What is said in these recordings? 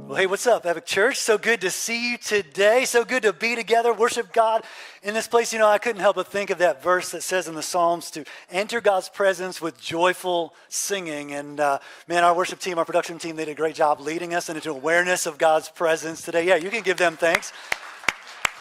Well, hey, what's up, Epic Church? So good to see you today. So good to be together, worship God in this place. You know, I couldn't help but think of that verse that says in the Psalms to enter God's presence with joyful singing. And man, our worship team, our production team, they did a great job leading us into awareness of God's presence today. Yeah, you can give them thanks.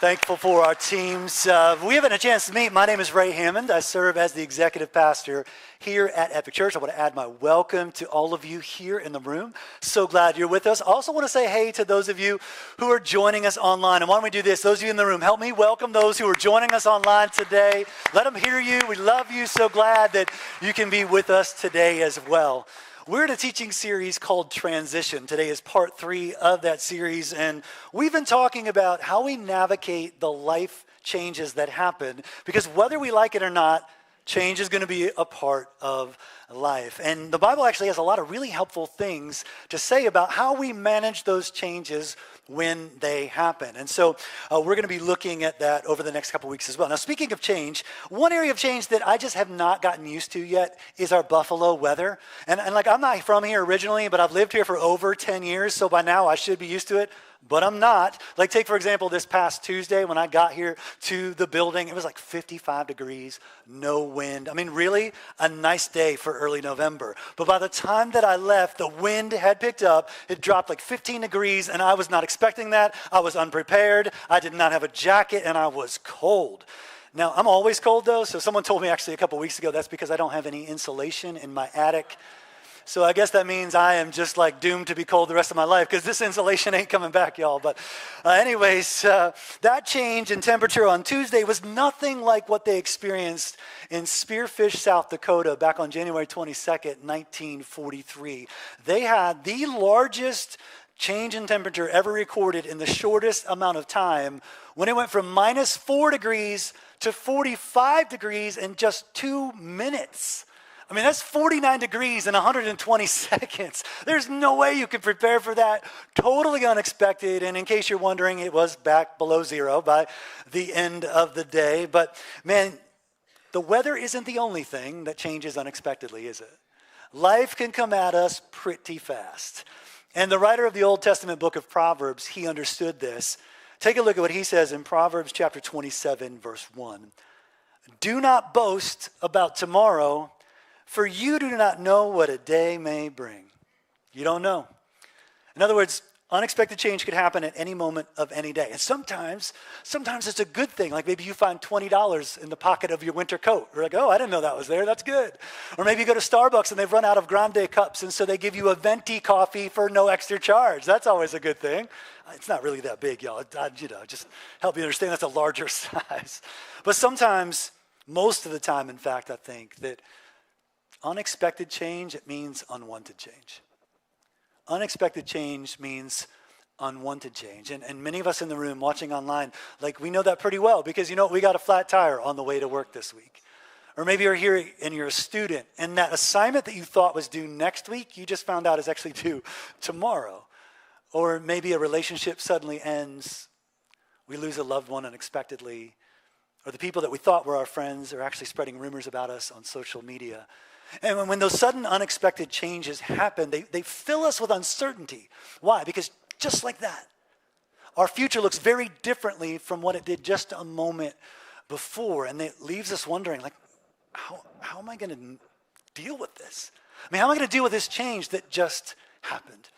Thankful for our teams. We haven't had a chance to meet. My name is Ray Hammond. I serve as the executive pastor here at Epic Church. I want to add my welcome to all of you here in the room. So glad you're with us. I also want to say hey to those of you who are joining us online. And why don't we do this? Those of you in the room, help me welcome those who are joining us online today. Let them hear you. We love you. So glad that you can be with us today as well. We're in a teaching series called Transition. Today is part 3 of that series, and we've been talking about how we navigate the life changes that happen, because whether we like it or not, change is going to be a part of life. And the Bible actually has a lot of really helpful things to say about how we manage those changes when they happen. And so we're going to be looking at that over the next couple weeks as well. Now, speaking of change, one area of change that I just have not gotten used to yet is our Buffalo weather. And like, I'm not from here originally, but I've lived here for over 10 years, so by now I should be used to it. But I'm not. Like, take, for example, this past Tuesday when I got here to the building, it was like 55 degrees, no wind. I mean, really a nice day for early November. But by the time that I left, the wind had picked up. It dropped like 15 degrees, and I was not expecting that. I was unprepared. I did not have a jacket, and I was cold. Now, I'm always cold, though, so someone told me actually a couple weeks ago that's because I don't have any insulation in my attic. So I guess that means I am just like doomed to be cold the rest of my life, because this insulation ain't coming back, y'all. But anyways, that change in temperature on Tuesday was nothing like what they experienced in Spearfish, South Dakota back on January 22nd, 1943. They had the largest change in temperature ever recorded in the shortest amount of time, when it went from minus 4 degrees to 45 degrees in just 2 minutes. I mean, that's 49 degrees in 120 seconds. There's no way you could prepare for that. Totally unexpected. And in case you're wondering, it was back below zero by the end of the day. But man, the weather isn't the only thing that changes unexpectedly, is it? Life can come at us pretty fast. And the writer of the Old Testament book of Proverbs, he understood this. Take a look at what he says in Proverbs chapter 27, verse 1. Do not boast about tomorrow, for you do not know what a day may bring. You don't know. In other words, unexpected change could happen at any moment of any day. And sometimes it's a good thing. Like maybe you find $20 in the pocket of your winter coat. You're like, oh, I didn't know that was there. That's good. Or maybe you go to Starbucks and they've run out of grande cups, and so they give you a venti coffee for no extra charge. That's always a good thing. It's not really that big, y'all. Just help you understand that's a larger size. But sometimes, most of the time, in fact, I think that unexpected change, it means unwanted change. Unexpected change means unwanted change. And many of us in the room watching online, like, we know that pretty well, because you know what? We got a flat tire on the way to work this week. Or maybe you're here and you're a student, and that assignment that you thought was due next week, you just found out is actually due tomorrow. Or maybe a relationship suddenly ends. We lose a loved one unexpectedly. Or the people that we thought were our friends are actually spreading rumors about us on social media. And when those sudden unexpected changes happen, they fill us with uncertainty. Why? Because just like that, our future looks very differently from what it did just a moment before. And it leaves us wondering, like, how am I going to deal with this? I mean, how am I going to deal with this change that just happened?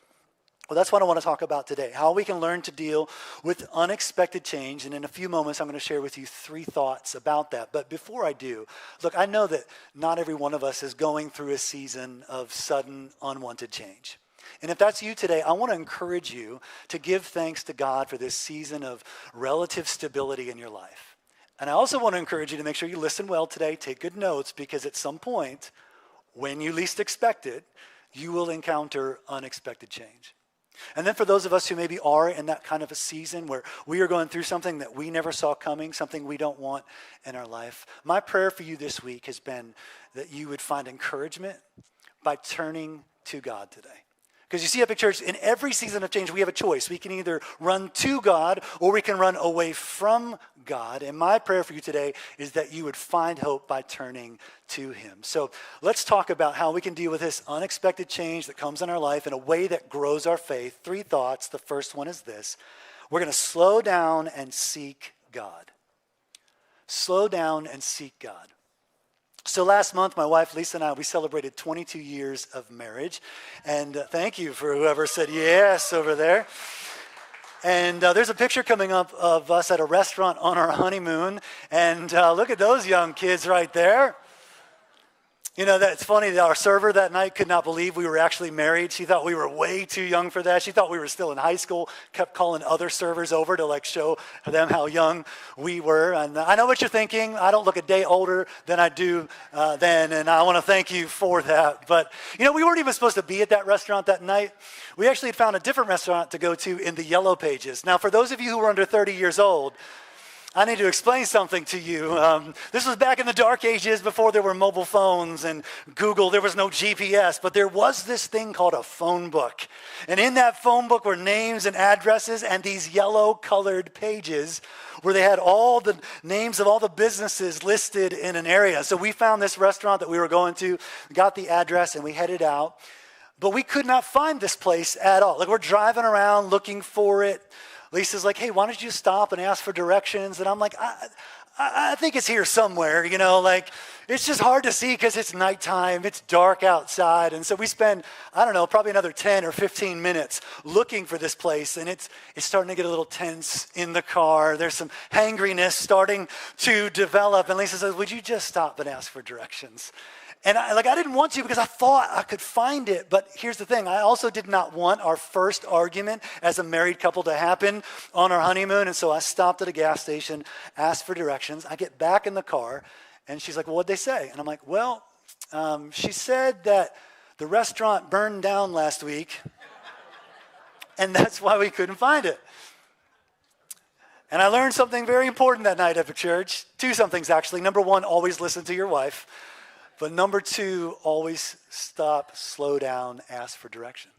Well, that's what I want to talk about today, how we can learn to deal with unexpected change. And in a few moments, I'm going to share with you 3 thoughts about that. But before I do, look, I know that not every one of us is going through a season of sudden, unwanted change. And if that's you today, I want to encourage you to give thanks to God for this season of relative stability in your life. And I also want to encourage you to make sure you listen well today, take good notes, because at some point, when you least expect it, you will encounter unexpected change. And then for those of us who maybe are in that kind of a season where we are going through something that we never saw coming, something we don't want in our life, my prayer for you this week has been that you would find encouragement by turning to God today. Because you see, Epic Church, in every season of change, we have a choice. We can either run to God or we can run away from God. And my prayer for you today is that you would find hope by turning to him. So let's talk about how we can deal with this unexpected change that comes in our life in a way that grows our faith. 3 thoughts. The first one is this. We're going to slow down and seek God. Slow down and seek God. So last month, my wife Lisa and I, we celebrated 22 years of marriage. And thank you for whoever said yes over there. And there's a picture coming up of us at a restaurant on our honeymoon. And look at those young kids right there. You know, that's funny that our server that night could not believe we were actually married. She thought we were way too young for that. She thought we were still in high school, kept calling other servers over to show them how young we were. And I know what you're thinking. I don't look a day older than I do then, and I want to thank you for that. But, you know, we weren't even supposed to be at that restaurant that night. We actually had found a different restaurant to go to in the Yellow Pages. Now, for those of you who are under 30 years old, I need to explain something to you. This was back in the dark ages before there were mobile phones and Google. There was no GPS, but there was this thing called a phone book. And in that phone book were names and addresses and these yellow colored pages where they had all the names of all the businesses listed in an area. So we found this restaurant that we were going to, got the address, and we headed out. But we could not find this place at all. We're driving around looking for it. Lisa's like, hey, why don't you stop and ask for directions? And I'm like, I think it's here somewhere, you know, it's just hard to see because it's nighttime, it's dark outside. And so we spend, I don't know, probably another 10 or 15 minutes looking for this place. And it's starting to get a little tense in the car. There's some hangriness starting to develop. And Lisa says, would you just stop and ask for directions? And I didn't want to because I thought I could find it. But here's the thing. I also did not want our first argument as a married couple to happen on our honeymoon. And so I stopped at a gas station, asked for directions. I get back in the car, and she's like, well, what'd they say? And I'm like, well, she said that the restaurant burned down last week, and that's why we couldn't find it. And I learned something very important that night at church. 2 somethings, actually. Number 1, always listen to your wife. But number 2, always stop, slow down, ask for direction.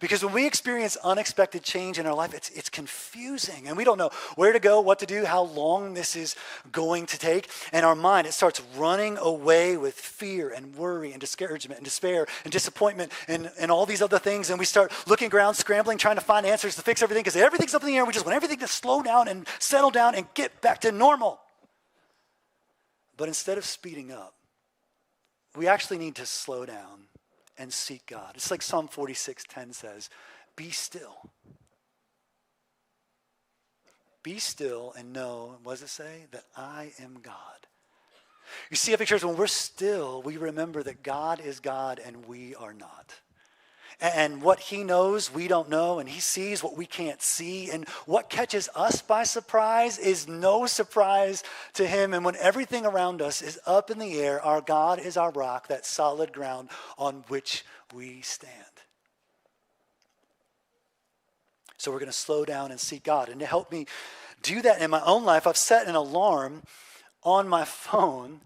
Because when we experience unexpected change in our life, it's confusing. And we don't know where to go, what to do, how long this is going to take. And our mind, it starts running away with fear and worry and discouragement and despair and disappointment and all these other things. And we start looking around, scrambling, trying to find answers to fix everything because everything's up in the air. We just want everything to slow down and settle down and get back to normal. But instead of speeding up, we actually need to slow down and seek God. It's like Psalm 46:10 says, be still. Be still and know, what does it say? That I am God. You see, at church, when we're still, we remember that God is God and we are not. And what he knows, we don't know, and he sees what we can't see. And what catches us by surprise is no surprise to him. And when everything around us is up in the air, our God is our rock, that solid ground on which we stand. So we're going to slow down and seek God. And to help me do that in my own life, I've set an alarm on my phone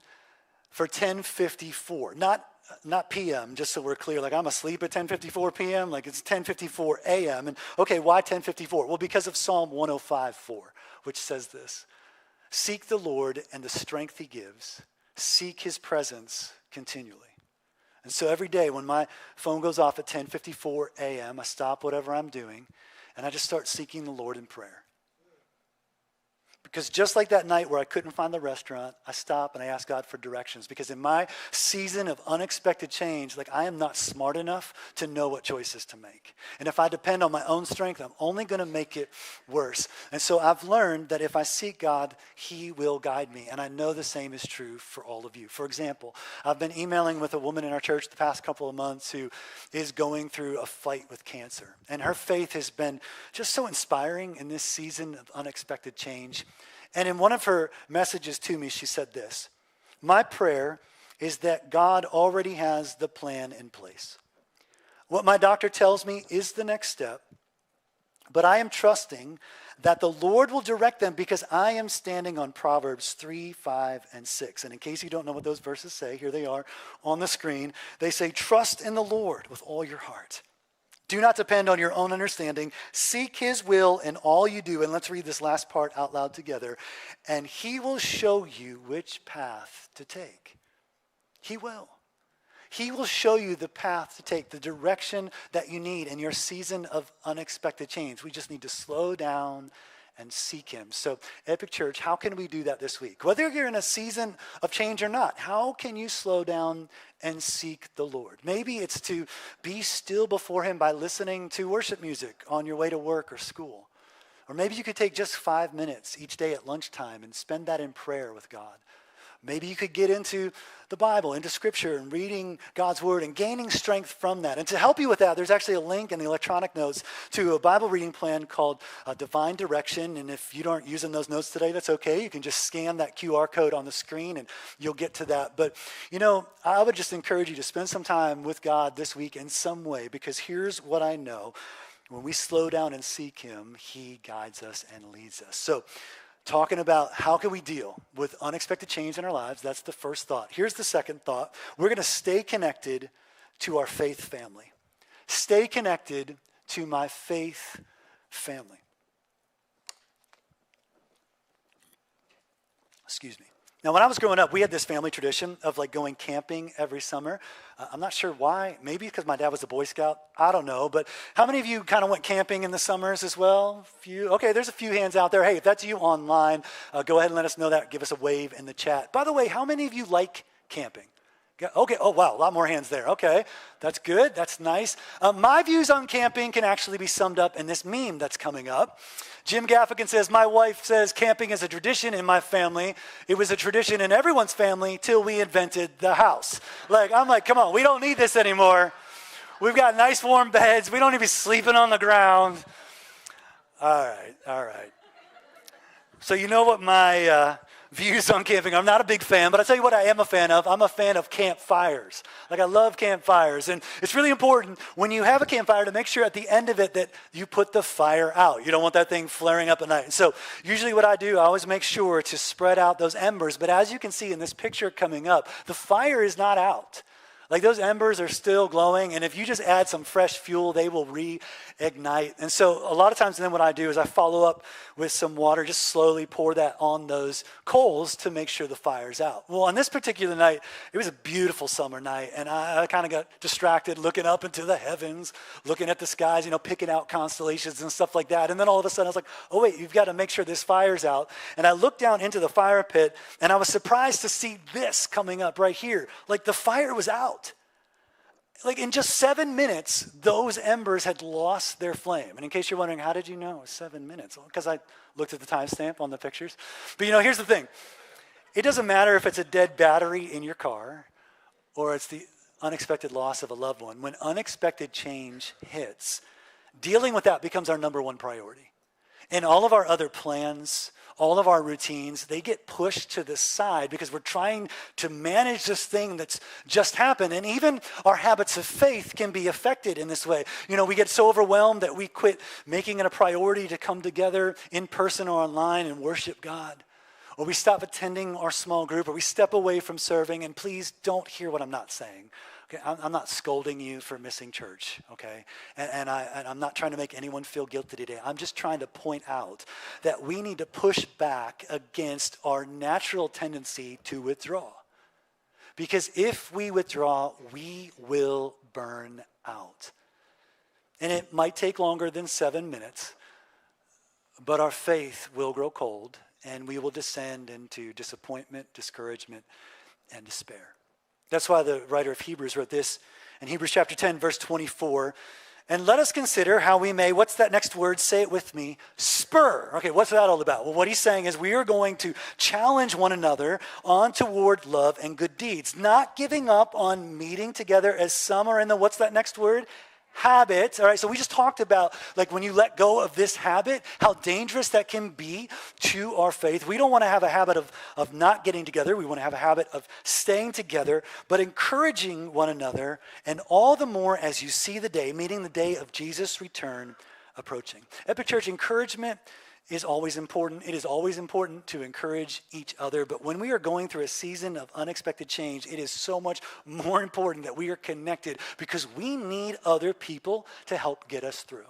for 10:54. Not p.m., just so we're clear. I'm asleep at 10:54 p.m., it's 10:54 a.m. And okay, why 10:54? Well, because of Psalm 105:4, which says this: seek the Lord and the strength he gives. Seek his presence continually. And so every day when my phone goes off at 10:54 a.m., I stop whatever I'm doing, and I just start seeking the Lord in prayer. Because just like that night where I couldn't find the restaurant, I stop and I ask God for directions. Because in my season of unexpected change, I am not smart enough to know what choices to make. And if I depend on my own strength, I'm only going to make it worse. And so I've learned that if I seek God, he will guide me. And I know the same is true for all of you. For example, I've been emailing with a woman in our church the past couple of months who is going through a fight with cancer. And her faith has been just so inspiring in this season of unexpected change. And in one of her messages to me, she said this: my prayer is that God already has the plan in place. What my doctor tells me is the next step, but I am trusting that the Lord will direct them because I am standing on Proverbs 3, 5, and 6. And in case you don't know what those verses say, here they are on the screen. They say, trust in the Lord with all your heart. Do not depend on your own understanding. Seek his will in all you do. And let's read this last part out loud together. And he will show you which path to take. He will. He will show you the path to take, the direction that you need in your season of unexpected change. We just need to slow down and seek him. So, Epic Church, how can we do that this week? Whether you're in a season of change or not, how can you slow down and seek the Lord? Maybe it's to be still before him by listening to worship music on your way to work or school. Or maybe you could take just 5 minutes each day at lunchtime and spend that in prayer with God. Maybe you could get into the Bible, into Scripture, and reading God's Word and gaining strength from that. And to help you with that, there's actually a link in the electronic notes to a Bible reading plan called Divine Direction. And if you aren't using those notes today, that's okay. You can just scan that QR code on the screen and you'll get to that. But, I would just encourage you to spend some time with God this week in some way, because here's what I know. When we slow down and seek him, he guides us and leads us. So, talking about how can we deal with unexpected change in our lives, that's the first thought. Here's the second thought. We're going to stay connected to our faith family. Stay connected to my faith family. Excuse me. Now, when I was growing up, we had this family tradition of going camping every summer. I'm not sure why. Maybe because my dad was a Boy Scout. I don't know. But how many of you kind of went camping in the summers as well? Few. Okay, there's a few hands out there. Hey, if that's you online, go ahead and let us know that. Give us a wave in the chat. By the way, how many of you like camping? Okay. Oh, wow. A lot more hands there. Okay. That's good. That's nice. My views on camping can actually be summed up in this meme that's coming up. Jim Gaffigan says, my wife says camping is a tradition in my family. It was a tradition in everyone's family till we invented the house. I'm like, come on. We don't need this anymore. We've got nice warm beds. We don't need to be sleeping on the ground. All right. So you know what my views on camping. I'm not a big fan, but I'll tell you what I am a fan of. I'm a fan of campfires. I love campfires. And it's really important when you have a campfire to make sure at the end of it that you put the fire out. You don't want that thing flaring up at night. So usually what I do, I always make sure to spread out those embers. But as you can see in this picture coming up, the fire is not out. Those embers are still glowing, and if you just add some fresh fuel, they will reignite. And so a lot of times then what I do is I follow up with some water, just slowly pour that on those coals to make sure the fire's out. Well, on this particular night, it was a beautiful summer night, and I kind of got distracted looking up into the heavens, looking at the skies, picking out constellations and stuff like that. And then all of a sudden I was like, oh wait, you've got to make sure this fire's out. And I looked down into the fire pit, and I was surprised to see this coming up right here. The fire was out. In just 7 minutes, those embers had lost their flame. And in case you're wondering, how did you know it was 7 minutes? Because I looked at the timestamp on the pictures. But here's the thing. It doesn't matter if it's a dead battery in your car or it's the unexpected loss of a loved one. When unexpected change hits, dealing with that becomes our number one priority. And all of our other plans, all of our routines, they get pushed to the side because we're trying to manage this thing that's just happened. And even our habits of faith can be affected in this way. We get so overwhelmed that we quit making it a priority to come together in person or online and worship God. Or we stop attending our small group, or we step away from serving. And please don't hear what I'm not saying. Okay, I'm not scolding you for missing church, okay? And I'm not trying to make anyone feel guilty today. I'm just trying to point out that we need to push back against our natural tendency to withdraw. Because if we withdraw, we will burn out. And it might take longer than 7 minutes, but our faith will grow cold, and we will descend into disappointment, discouragement, and despair. That's why the writer of Hebrews wrote this in Hebrews chapter 10, verse 24. And let us consider how we may, what's that next word? Say it with me. Spur. Okay, what's that all about? Well, what he's saying is we are going to challenge one another on toward love and good deeds, not giving up on meeting together as some are in the, what's that next word? Habit. All right, so we just talked about when you let go of this habit, how dangerous that can be to our faith. We don't want to have a habit of not getting together. We want to have a habit of staying together, but encouraging one another, and all the more as you see the day, meaning the day of Jesus' return, approaching. Epic Church, encouragement is always important. It is always important to encourage each other. But when we are going through a season of unexpected change, it is so much more important that we are connected because we need other people to help get us through.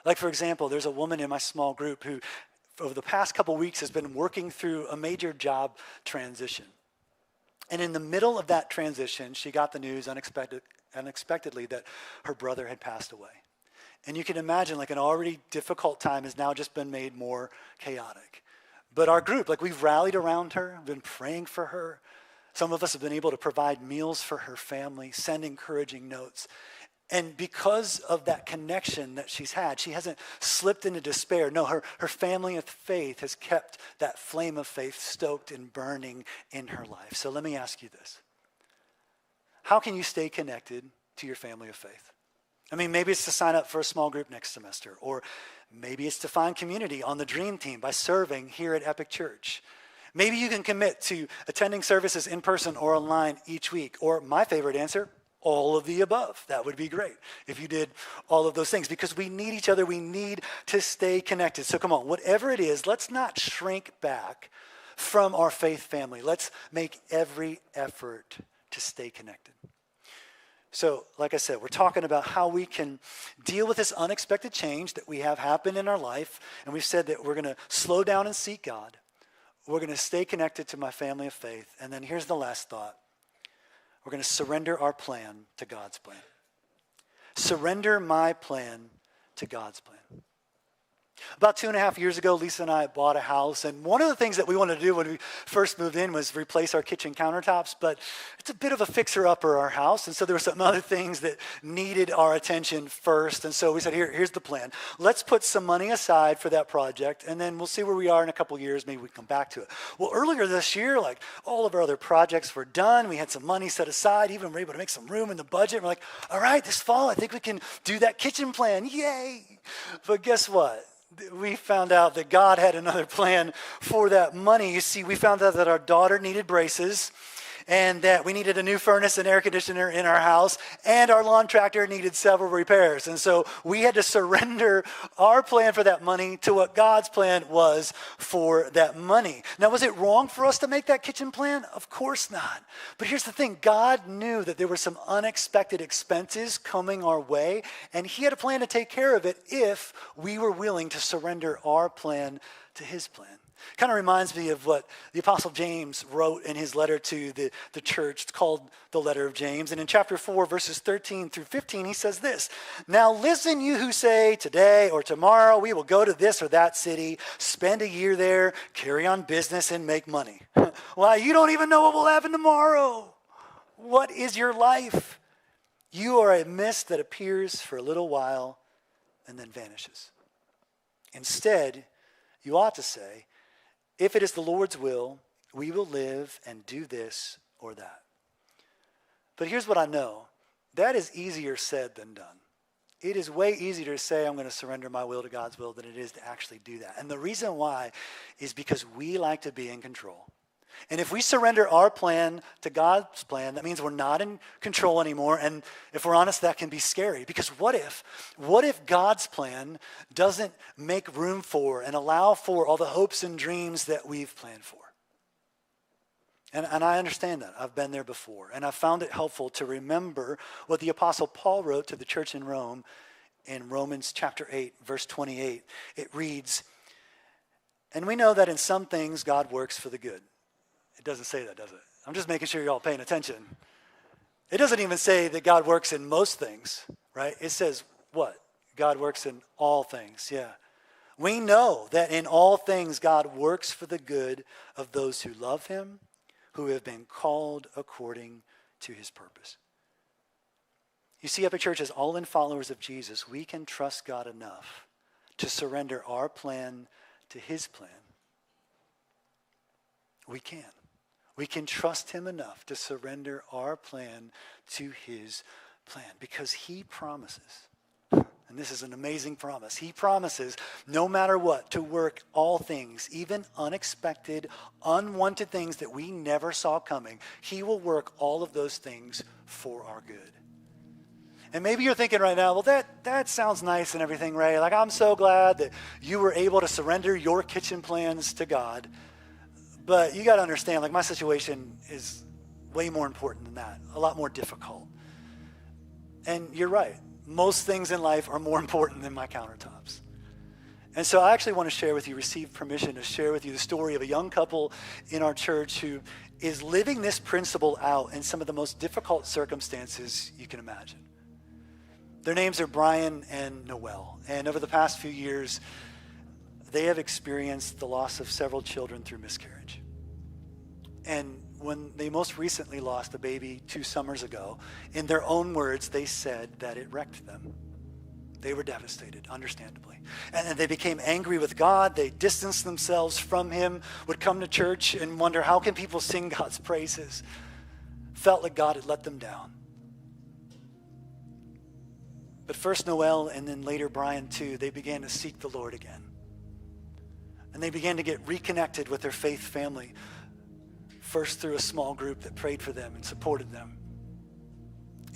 Like, for example, there's a woman in my small group who, over the past couple weeks, has been working through a major job transition. And in the middle of that transition, she got the news unexpectedly that her brother had passed away. And you can imagine, like, an already difficult time has now just been made more chaotic. But our group, like, we've rallied around her, been praying for her. Some of us have been able to provide meals for her family, send encouraging notes. And because of that connection that she's had, she hasn't slipped into despair. No, her family of faith has kept that flame of faith stoked and burning in her life. So let me ask you this. How can you stay connected to your family of faith? I mean, maybe it's to sign up for a small group next semester, or maybe it's to find community on the Dream Team by serving here at Epic Church. Maybe you can commit to attending services in person or online each week, or my favorite answer, all of the above. That would be great if you did all of those things, because we need each other. We need to stay connected. So come on, whatever it is, let's not shrink back from our faith family. Let's make every effort to stay connected. So, like I said, we're talking about how we can deal with this unexpected change that we have happen in our life. And we've said that we're going to slow down and seek God. We're going to stay connected to my family of faith. And then here's the last thought. We're going to surrender our plan to God's plan. Surrender my plan to God's plan. About 2.5 years ago, Lisa and I bought a house, and one of the things that we wanted to do when we first moved in was replace our kitchen countertops, but it's a bit of a fixer-upper, our house, and so there were some other things that needed our attention first, and so we said, here's the plan. Let's put some money aside for that project, and then we'll see where we are in a couple years. Maybe we can come back to it. Well, earlier this year, like, all of our other projects were done. We had some money set aside, even were able to make some room in the budget. We're like, all right, this fall, I think we can do that kitchen plan. Yay! But guess what? We found out that God had another plan for that money. You see, we found out that our daughter needed braces, and that we needed a new furnace and air conditioner in our house, and our lawn tractor needed several repairs. And so we had to surrender our plan for that money to what God's plan was for that money. Now, was it wrong for us to make that kitchen plan? Of course not. But here's the thing. God knew that there were some unexpected expenses coming our way, and he had a plan to take care of it if we were willing to surrender our plan to his plan. Kind of reminds me of what the Apostle James wrote in his letter to the church. It's called the letter of James. And in chapter 4, verses 13 through 15, he says this. Now listen, you who say today or tomorrow we will go to this or that city, spend a year there, carry on business, and make money. Why, you don't even know what will happen tomorrow. What is your life? You are a mist that appears for a little while and then vanishes. Instead, you ought to say, if it is the Lord's will, we will live and do this or that. But here's what I know. That is easier said than done. It is way easier to say I'm going to surrender my will to God's will than it is to actually do that. And the reason why is because we like to be in control. And if we surrender our plan to God's plan, that means we're not in control anymore. And if we're honest, that can be scary. Because what if God's plan doesn't make room for and allow for all the hopes and dreams that we've planned for? And I understand that. I've been there before. And I've found it helpful to remember what the Apostle Paul wrote to the church in Rome in Romans chapter 8, verse 28. It reads, and we know that in some things God works for the good. It doesn't say that, does it? I'm just making sure you're all paying attention. It doesn't even say that God works in most things, right? It says what? God works in all things, yeah. We know that in all things God works for the good of those who love him, who have been called according to his purpose. You see, Epic Church, as all-in followers of Jesus, we can trust God enough to surrender our plan to his plan. We can. We can trust him enough to surrender our plan to his plan because he promises, and this is an amazing promise, he promises no matter what to work all things, even unexpected, unwanted things that we never saw coming. He will work all of those things for our good. And maybe you're thinking right now, well, that sounds nice and everything, Ray. Like, I'm so glad that you were able to surrender your kitchen plans to God. But you got to understand, like, my situation is way more important than that, a lot more difficult. And you're right. Most things in life are more important than my countertops. And so I actually want to share with you, receive permission to share with you the story of a young couple in our church who is living this principle out in some of the most difficult circumstances you can imagine. Their names are Brian and Noelle. And over the past few years, they have experienced the loss of several children through miscarriage. And when they most recently lost a baby 2 summers ago, in their own words, they said that it wrecked them. They were devastated, understandably. And they became angry with God. They distanced themselves from him, would come to church and wonder, how can people sing God's praises? Felt like God had let them down. But first Noelle and then later Brian too, they began to seek the Lord again. And they began to get reconnected with their faith family, first through a small group that prayed for them and supported them.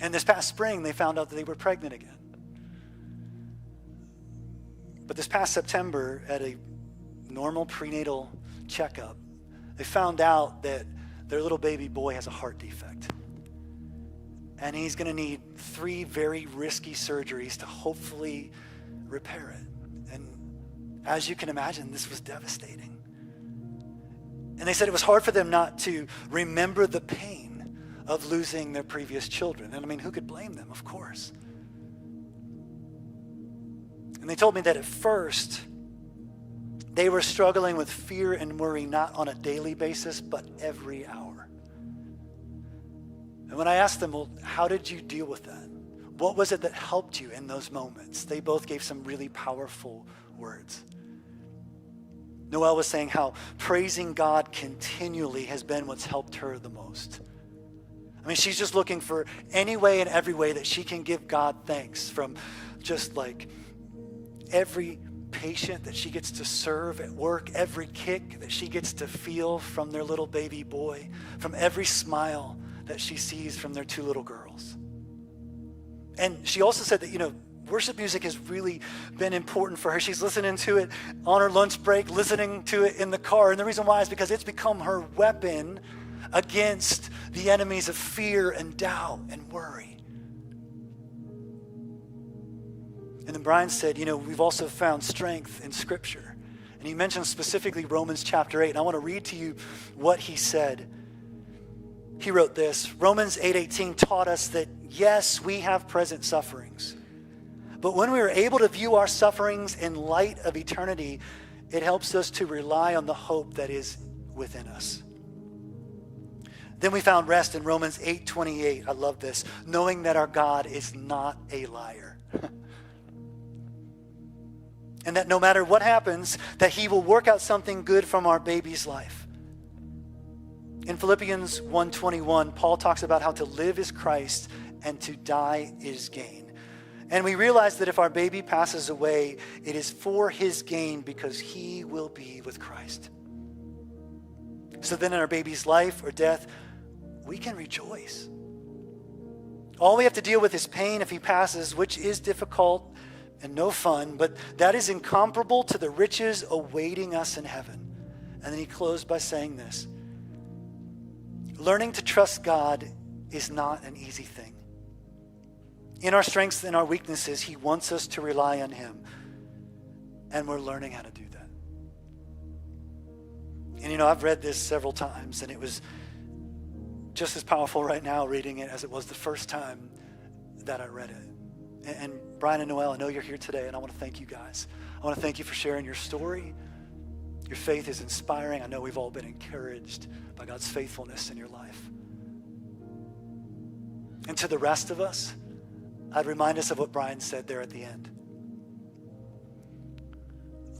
And this past spring, they found out that they were pregnant again. But this past September, at a normal prenatal checkup, they found out that their little baby boy has a heart defect. And he's going to need 3 very risky surgeries to hopefully repair it. And as you can imagine, this was devastating. And they said it was hard for them not to remember the pain of losing their previous children. And I mean, who could blame them? Of course. And they told me that at first, they were struggling with fear and worry, not on a daily basis, but every hour. And when I asked them, well, how did you deal with that? What was it that helped you in those moments? They both gave some really powerful words. Noelle was saying how praising God continually has been what's helped her the most. I mean, she's just looking for any way and every way that she can give God thanks, from just like every patient that she gets to serve at work, every kick that she gets to feel from their little baby boy, from every smile that she sees from their 2 little girls. And she also said that, worship music has really been important for her. She's listening to it on her lunch break, listening to it in the car. And the reason why is because it's become her weapon against the enemies of fear and doubt and worry. And then Brian said, we've also found strength in Scripture. And he mentioned specifically Romans chapter 8. And I want to read to you what he said. He wrote this: Romans 8:18 taught us that, yes, we have present sufferings. But when we are able to view our sufferings in light of eternity, it helps us to rely on the hope that is within us. Then we found rest in Romans 8:28. I love this. Knowing that our God is not a liar. And that no matter what happens, that he will work out something good from our baby's life. In Philippians 1:21, Paul talks about how to live is Christ and to die is gain. And we realize that if our baby passes away, it is for his gain because he will be with Christ. So then in our baby's life or death, we can rejoice. All we have to deal with is pain if he passes, which is difficult and no fun, but that is incomparable to the riches awaiting us in heaven. And then he closed by saying this: learning to trust God is not an easy thing. In our strengths and our weaknesses, he wants us to rely on him. And we're learning how to do that. And I've read this several times, and it was just as powerful right now reading it as it was the first time that I read it. And Brian and Noelle, I know you're here today, and I want to thank you guys. I want to thank you for sharing your story. Your faith is inspiring. I know we've all been encouraged by God's faithfulness in your life. And to the rest of us, I'd remind us of what Brian said there at the end.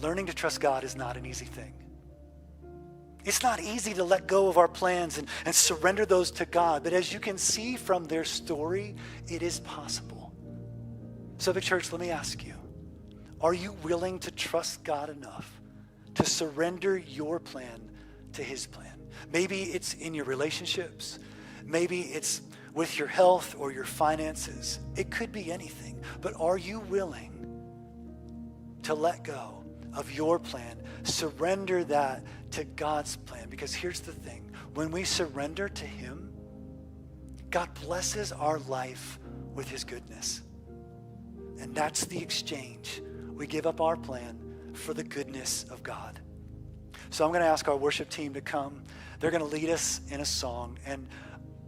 Learning to trust God is not an easy thing. It's not easy to let go of our plans and surrender those to God. But as you can see from their story, it is possible. So, Big Church, let me ask you, are you willing to trust God enough to surrender your plan to his plan? Maybe it's in your relationships. Maybe it's with your health or your finances. It could be anything, but are you willing to let go of your plan, surrender that to God's plan? Because here's the thing, when we surrender to him, God blesses our life with his goodness. And that's the exchange. We give up our plan for the goodness of God. So I'm going to ask our worship team to come. They're going to lead us in a song. And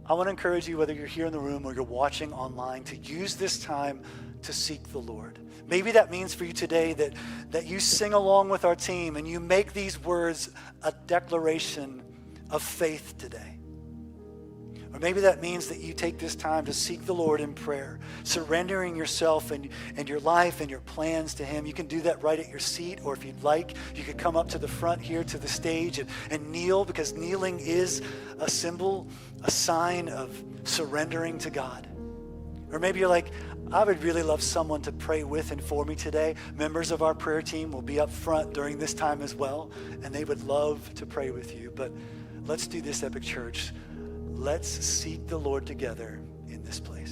I want to encourage you, whether you're here in the room or you're watching online, to use this time to seek the Lord. Maybe that means for you today that you sing along with our team and you make these words a declaration of faith today. Or maybe that means that you take this time to seek the Lord in prayer, surrendering yourself and your life and your plans to him. You can do that right at your seat, or if you'd like, you could come up to the front here to the stage and kneel, because kneeling is a symbol, a sign of surrendering to God. Or maybe you're like, I would really love someone to pray with and for me today. Members of our prayer team will be up front during this time as well, and they would love to pray with you. But let's do this, Epic Church. Let's seek the Lord together in this place.